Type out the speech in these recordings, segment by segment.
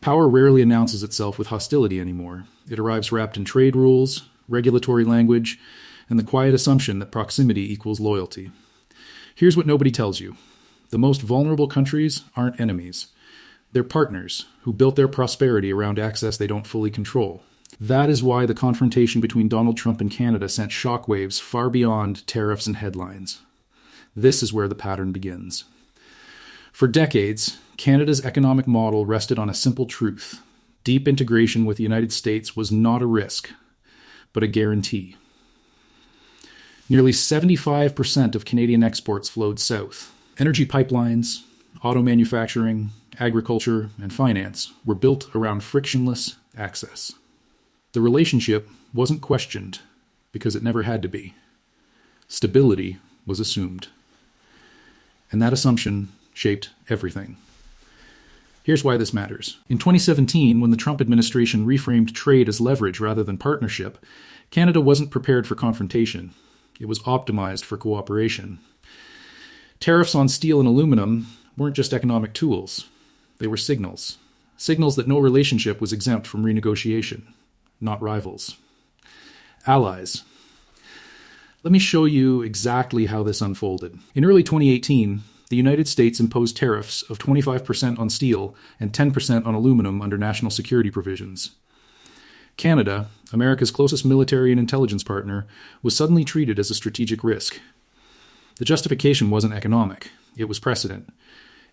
Power rarely announces itself with hostility anymore. It arrives wrapped in trade rules, regulatory language, and the quiet assumption that proximity equals loyalty. Here's what nobody tells you. The most vulnerable countries aren't enemies. They're partners who built their prosperity around access they don't fully control. That is why the confrontation between Donald Trump and Canada sent shockwaves far beyond tariffs and headlines. This is where the pattern begins. For decades, Canada's economic model rested on a simple truth. Deep integration with the United States was not a risk, but a guarantee. Nearly 75% of Canadian exports flowed south. Energy pipelines, auto manufacturing, agriculture, and finance were built around frictionless access. The relationship wasn't questioned because it never had to be. Stability was assumed. And that assumption shaped everything. Here's why this matters. In 2017, when the Trump administration reframed trade as leverage rather than partnership, Canada wasn't prepared for confrontation. It was optimized for cooperation. Tariffs on steel and aluminum weren't just economic tools. They were signals. Signals that no relationship was exempt from renegotiation, not rivals. Allies. Let me show you exactly how this unfolded. In early 2018, the United States imposed tariffs of 25% on steel and 10% on aluminum under national security provisions. Canada, America's closest military and intelligence partner, was suddenly treated as a strategic risk. The justification wasn't economic. It was precedent.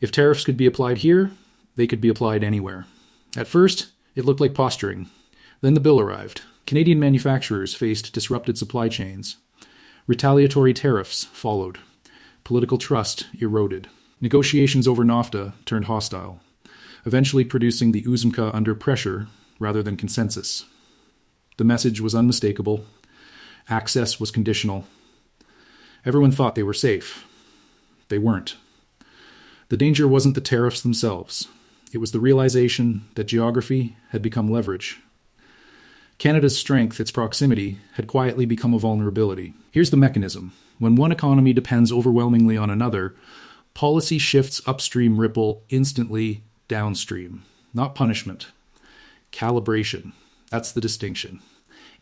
If tariffs could be applied here, they could be applied anywhere. At first, it looked like posturing. Then the bill arrived. Canadian manufacturers faced disrupted supply chains. Retaliatory tariffs followed. Political trust eroded. Negotiations over NAFTA turned hostile, eventually producing the UZMCA under pressure rather than consensus. The message was unmistakable. Access was conditional. Everyone thought they were safe. They weren't. The danger wasn't the tariffs themselves. It was the realization that geography had become leverage. Canada's strength, its proximity, had quietly become a vulnerability. Here's the mechanism. When one economy depends overwhelmingly on another, policy shifts upstream ripple instantly downstream. Not punishment. Calibration. That's the distinction.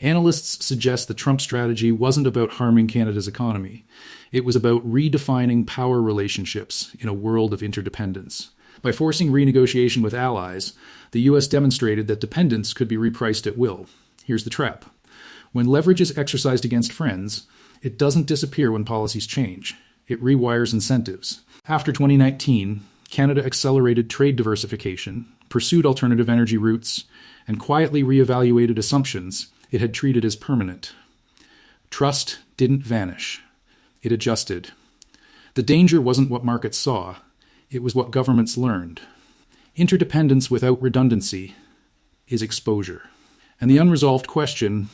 Analysts suggest the Trump strategy wasn't about harming Canada's economy. It was about redefining power relationships in a world of interdependence. By forcing renegotiation with allies, the U.S. demonstrated that dependence could be repriced at will. Here's the trap. When leverage is exercised against friends, it doesn't disappear when policies change. It rewires incentives. After 2019, Canada accelerated trade diversification, pursued alternative energy routes, and quietly reevaluated assumptions it had treated as permanent. Trust didn't vanish. It adjusted. The danger wasn't what markets saw. It was what governments learned. Interdependence without redundancy is exposure. And the unresolved question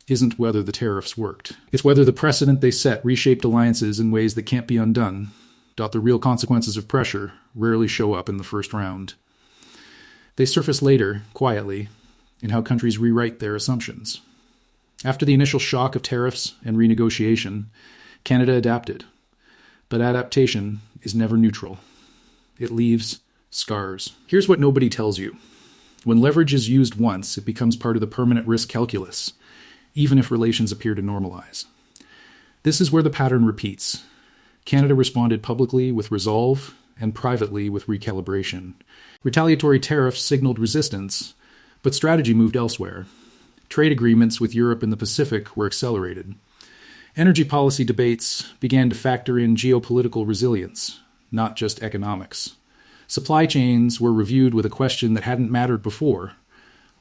isn't whether the tariffs worked. It's whether the precedent they set reshaped alliances in ways that can't be undone. The real consequences of pressure rarely show up in the first round. They surface later, quietly, in how countries rewrite their assumptions. After the initial shock of tariffs and renegotiation, Canada adapted. But adaptation is never neutral. It leaves scars. Here's what nobody tells you. When leverage is used once, it becomes part of the permanent risk calculus, even if relations appear to normalize. This is where the pattern repeats. Canada responded publicly with resolve and privately with recalibration. Retaliatory tariffs signaled resistance, but strategy moved elsewhere. Trade agreements with Europe and the Pacific were accelerated. Energy policy debates began to factor in geopolitical resilience, not just economics. Supply chains were reviewed with a question that hadn't mattered before.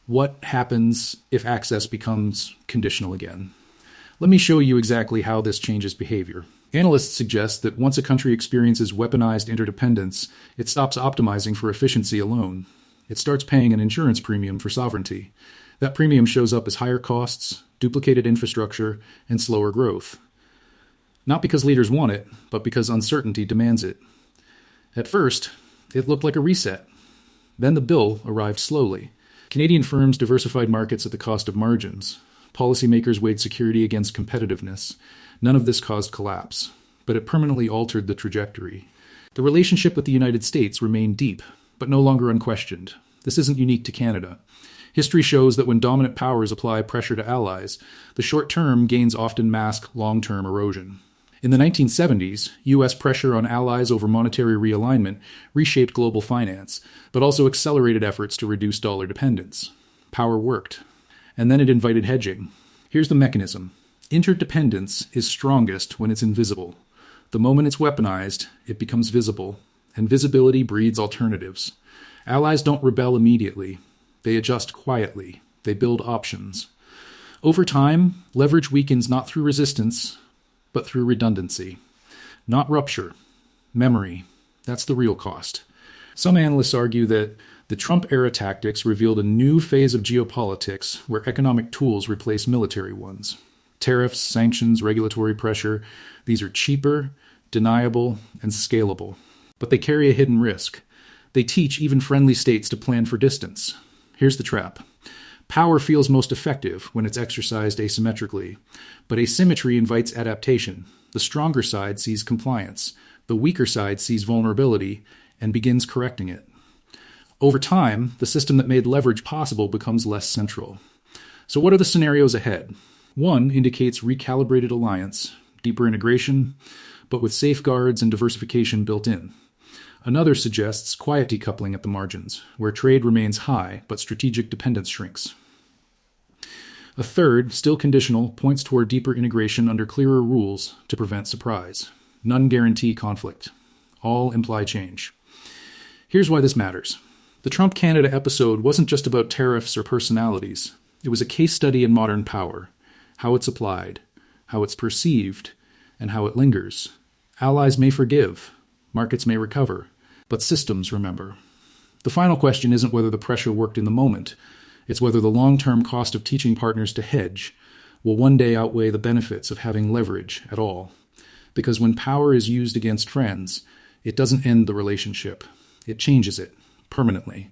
What happens if access becomes conditional again? Let me show you exactly how this changes behavior. Analysts suggest that once a country experiences weaponized interdependence, it stops optimizing for efficiency alone. It starts paying an insurance premium for sovereignty. That premium shows up as higher costs, duplicated infrastructure, and slower growth. Not because leaders want it, but because uncertainty demands it. At first, it looked like a reset. Then the bill arrived slowly. Canadian firms diversified markets at the cost of margins. Policymakers weighed security against competitiveness. None of this caused collapse, but it permanently altered the trajectory. The relationship with the United States remained deep, but no longer unquestioned. This isn't unique to Canada. History shows that when dominant powers apply pressure to allies, the short-term gains often mask long-term erosion. In the 1970s, U.S. pressure on allies over monetary realignment reshaped global finance, but also accelerated efforts to reduce dollar dependence. Power worked. And then it invited hedging. Here's the mechanism. Interdependence is strongest when it's invisible. The moment it's weaponized, it becomes visible, and visibility breeds alternatives. Allies don't rebel immediately. They adjust quietly. They build options. Over time, leverage weakens not through resistance, but through redundancy. Not rupture. Memory. That's the real cost. Some analysts argue that the Trump-era tactics revealed a new phase of geopolitics where economic tools replace military ones. Tariffs, sanctions, regulatory pressure, these are cheaper, deniable, and scalable. But they carry a hidden risk. They teach even friendly states to plan for distance. Here's the trap. Power feels most effective when it's exercised asymmetrically, but asymmetry invites adaptation. The stronger side sees compliance. The weaker side sees vulnerability and begins correcting it. Over time, the system that made leverage possible becomes less central. So what are the scenarios ahead? One indicates recalibrated alliance, deeper integration, but with safeguards and diversification built in. Another suggests quiet decoupling at the margins, where trade remains high, but strategic dependence shrinks. A third, still conditional, points toward deeper integration under clearer rules to prevent surprise. None guarantee conflict. All imply change. Here's why this matters. The Trump-Canada episode wasn't just about tariffs or personalities. It was a case study in modern power, how it's applied, how it's perceived, and how it lingers. Allies may forgive, markets may recover, but systems remember. The final question isn't whether the pressure worked in the moment. It's whether the long-term cost of teaching partners to hedge will one day outweigh the benefits of having leverage at all. Because when power is used against friends, it doesn't end the relationship. It changes it permanently.